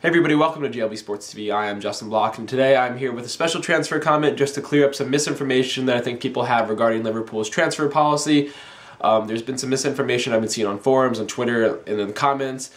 Everybody, welcome to JLB Sports TV. I am Justin Block, and today I'm here with a special transfer comment just to clear up some misinformation that I think people have regarding Liverpool's transfer policy. There's been some misinformation I've been seeing on forums, on Twitter, and in the comments.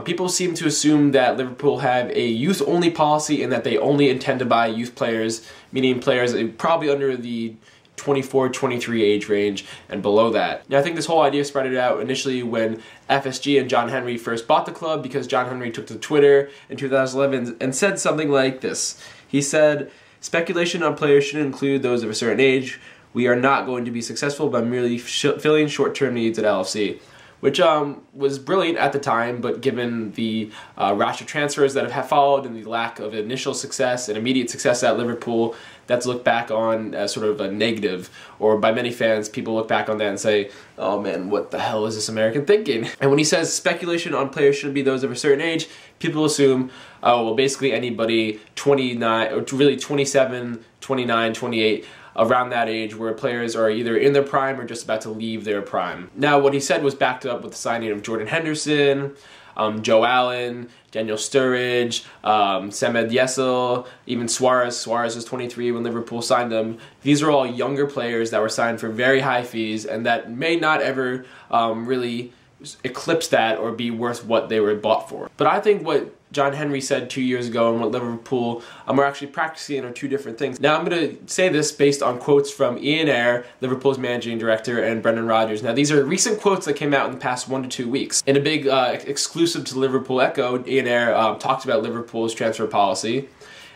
People seem to assume that Liverpool have a youth-only policy and that they only intend to buy youth players, meaning players probably under the 24-23 age range and below that. Now, I think this whole idea started out initially when FSG and John Henry first bought the club, because John Henry took to Twitter in 2011 and said something like this. He said, "Speculation on players should include those of a certain age. We are not going to be successful by merely filling short-term needs at LFC." Which was brilliant at the time, but given the rash of transfers that have followed and the lack of initial success and immediate success at Liverpool, that's looked back on as sort of a negative, or by many fans, people look back on that and say, oh man, what the hell is this American thinking? And when he says speculation on players should be those of a certain age, people assume, oh, well, basically anybody 29, or really 27, 29, 28, around that age where players are either in their prime or just about to leave their prime. Now, what he said was backed up with the signing of Jordan Henderson, Joe Allen, Daniel Sturridge, Samed Yessel, even Suarez. Suarez was 23 when Liverpool signed him. These are all younger players that were signed for very high fees and that may not ever really eclipse that or be worth what they were bought for. But I think what John Henry said 2 years ago and what Liverpool are actually practicing are two different things. Now, I'm going to say this based on quotes from Ayre, Liverpool's managing director, and Brendan Rodgers. Now, these are recent quotes that came out in the past 1 to 2 weeks. In a big exclusive to Liverpool Echo, Ayre talked about Liverpool's transfer policy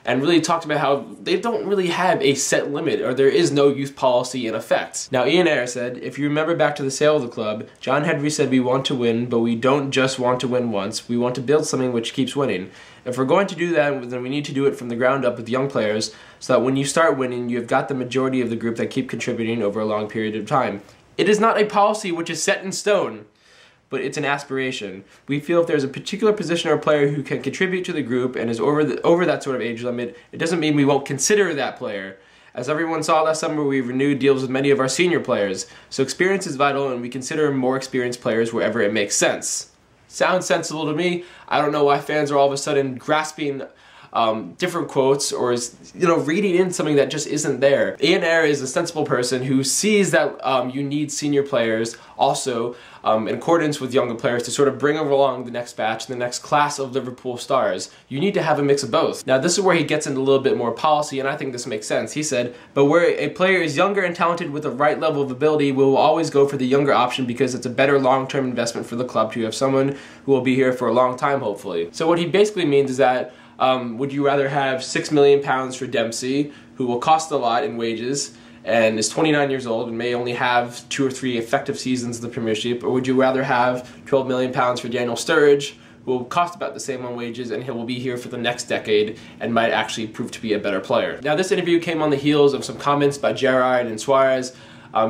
and really talked about how they don't really have a set limit, or there is no youth policy in effect. Now, Ayre said, "If you remember back to the sale of the club, John Henry said we want to win, but we don't just want to win once. We want to build something which keeps winning. If we're going to do that, then we need to do it from the ground up with young players, so that when you start winning, you've got the majority of the group that keep contributing over a long period of time. It is not a policy which is set in stone, but it's an aspiration. We feel if there's a particular position or player who can contribute to the group and is over that sort of age limit, it doesn't mean we won't consider that player. As everyone saw last summer, we renewed deals with many of our senior players. So experience is vital, and we consider more experienced players wherever it makes sense." Sounds sensible to me. I don't know why fans are all of a sudden grasping different quotes or reading in something that just isn't there. Ayre is a sensible person who sees that you need senior players also in accordance with younger players to sort of bring along the next batch, the next class of Liverpool stars. You need to have a mix of both. Now, this is where he gets into a little bit more policy, and I think this makes sense. He said, "But where a player is younger and talented with the right level of ability, we will always go for the younger option because it's a better long-term investment for the club to have someone who will be here for a long time, hopefully." So what he basically means is that would you rather have £6 million for Dempsey, who will cost a lot in wages and is 29 years old and may only have 2 or 3 effective seasons in the Premiership, or would you rather have £12 million for Daniel Sturridge, who will cost about the same on wages and he will be here for the next decade and might actually prove to be a better player? Now, this interview came on the heels of some comments by Gerrard and Suarez.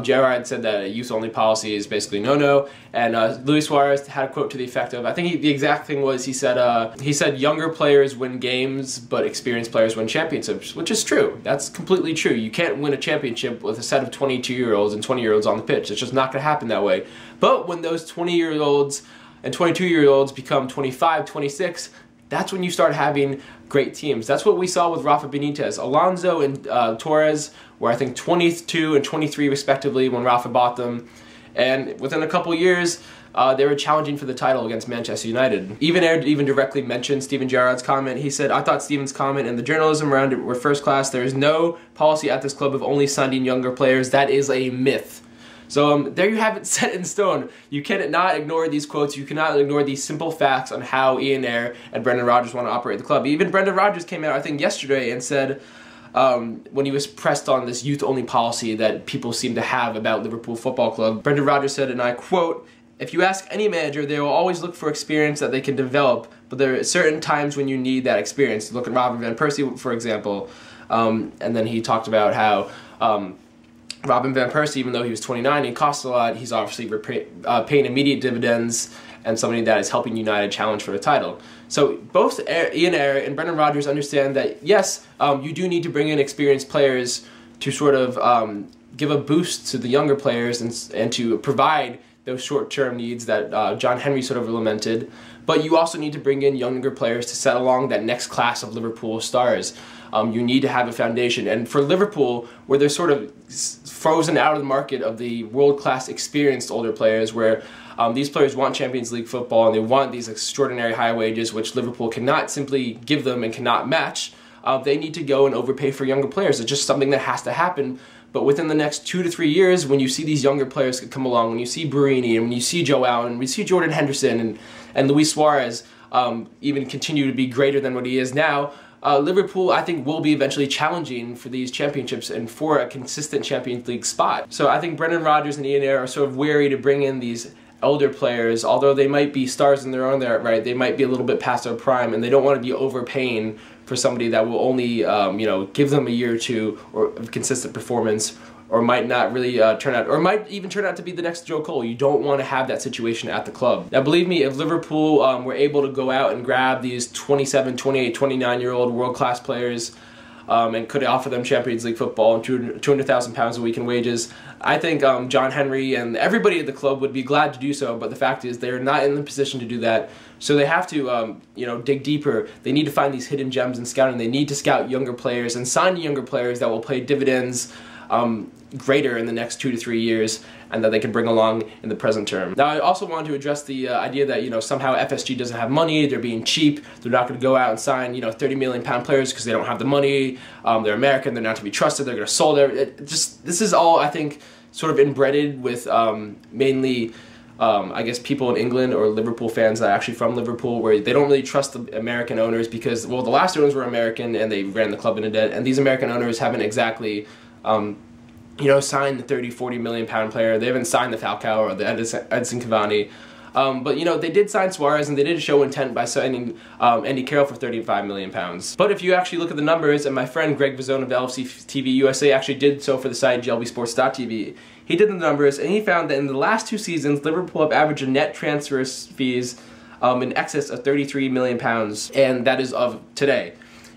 Gerrard said that a youth-only policy is basically no-no, and Luis Suarez had a quote to the effect of, I think the exact thing was, he said younger players win games, but experienced players win championships, which is true. That's completely true. You can't win a championship with a set of 22-year-olds and 20-year-olds on the pitch. It's just not going to happen that way. But when those 20-year-olds and 22-year-olds become 25, 26, that's when you start having great teams. That's what we saw with Rafa Benitez. Alonso and Torres were, I think, 22 and 23 respectively when Rafa bought them. And within a couple years, they were challenging for the title against Manchester United. Even directly mentioned Steven Gerrard's comment. He said, "I thought Steven's comment and the journalism around it were first class. There is no policy at this club of only signing younger players. That is a myth." So there you have it, set in stone. You cannot ignore these quotes. You cannot ignore these simple facts on how Ayre and Brendan Rodgers want to operate the club. Even Brendan Rodgers came out, I think, yesterday and said, when he was pressed on this youth-only policy that people seem to have about Liverpool Football Club, Brendan Rodgers said, and I quote, "If you ask any manager, they will always look for experience that they can develop, but there are certain times when you need that experience." Look at Robin van Persie, for example. And then he talked about how Robin van Persie, even though he was 29, he cost a lot. He's obviously paying immediate dividends and somebody that is helping United challenge for the title. So both Ayre and Brendan Rodgers understand that, yes, you do need to bring in experienced players to sort of give a boost to the younger players and to provide those short-term needs that John Henry sort of lamented, but you also need to bring in younger players to set along that next class of Liverpool stars. You need to have a foundation, and for Liverpool, where they're sort of frozen out of the market of the world-class experienced older players, where these players want Champions League football and they want these extraordinary high wages, which Liverpool cannot simply give them and cannot match. They need to go and overpay for younger players. It's just something that has to happen. But within the next 2 to 3 years, when you see these younger players come along, when you see Barini, and when you see Joe Allen, and we see Jordan Henderson and Luis Suarez even continue to be greater than what he is now, Liverpool, I think, will be eventually challenging for these championships and for a consistent Champions League spot. So I think Brendan Rodgers and Ayre are sort of wary to bring in these elder players, although they might be stars in their own right, they might be a little bit past their prime, and they don't want to be overpaying for somebody that will only, give them a year or two of consistent performance, or might not really turn out, or might even turn out to be the next Joe Cole. You don't want to have that situation at the club. Now, believe me, if Liverpool were able to go out and grab these 27, 28, 29-year-old world-class players, and could offer them Champions League football and £200,000 a week in wages, I think John Henry and everybody at the club would be glad to do so, but the fact is they're not in the position to do that, so they have to dig deeper. They need to find these hidden gems in scouting. They need to scout younger players and sign younger players that will pay dividends greater in the next 2 to 3 years, and that they can bring along in the present term. Now, I also wanted to address the idea that somehow FSG doesn't have money, they're being cheap, they're not going to go out and sign £30 million players because they don't have the money, they're American, they're not to be trusted, they're going to sold this is all, I think, sort of inbred with mainly I guess people in England or Liverpool fans that are actually from Liverpool, where they don't really trust the American owners because, well, the last owners were American and they ran the club into debt, and these American owners haven't exactly signed the 30, 40 million pound player. They haven't signed the Falcao or the Edison Cavani. But they did sign Suarez, and they did show intent by signing Andy Carroll for £35 million. But if you actually look at the numbers, and my friend Greg Vazone of LFC TV USA actually did so for the site glbsports.tv, he did the numbers, and he found that in the last 2 seasons, Liverpool have averaged a net transfer fees in excess of £33 million, and that is of today.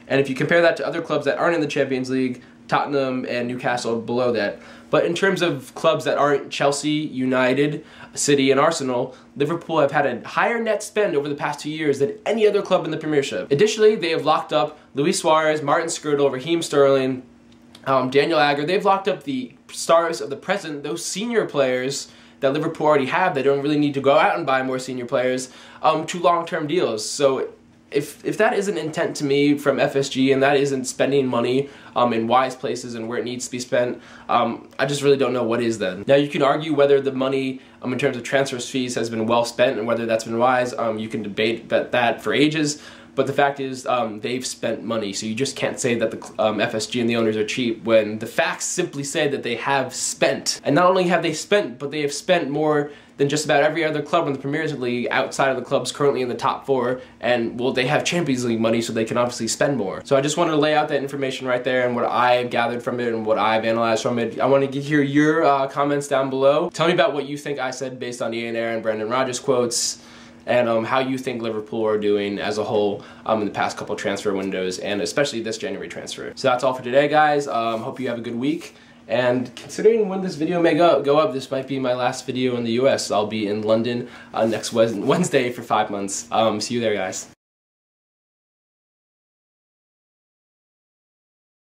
And if you compare that to other clubs that aren't in the Champions League, Tottenham and Newcastle below that. But in terms of clubs that aren't Chelsea, United, City, and Arsenal, Liverpool have had a higher net spend over the past 2 years than any other club in the Premiership. Additionally, they have locked up Luis Suarez, Martin Skrtel, Raheem Sterling, Daniel Ayre. They've locked up the stars of the present, those senior players that Liverpool already have. They don't really need to go out and buy more senior players, to long-term deals. So if that isn't intent to me from FSG, and that isn't spending money in wise places and where it needs to be spent, I just really don't know what is then. Now, you can argue whether the money in terms of transfer fees has been well spent and whether that's been wise. You can debate that for ages, but the fact is they've spent money, so you just can't say that the FSG and the owners are cheap when the facts simply say that they have spent. And not only have they spent, but they have spent more than just about every other club in the Premier League outside of the clubs currently in the top 4, and, well, they have Champions League money, so they can obviously spend more. So I just wanted to lay out that information right there and what I've gathered from it and what I've analyzed from it. I want to hear your comments down below. Tell me about what you think I said based on Ayre and Brendan Rodgers quotes, and how you think Liverpool are doing as a whole in the past couple transfer windows, and especially this January transfer. So that's all for today, guys. Hope you have a good week. And considering when this video may go up, this might be my last video in the US. I'll be in London next Wednesday for 5 months. See you there, guys.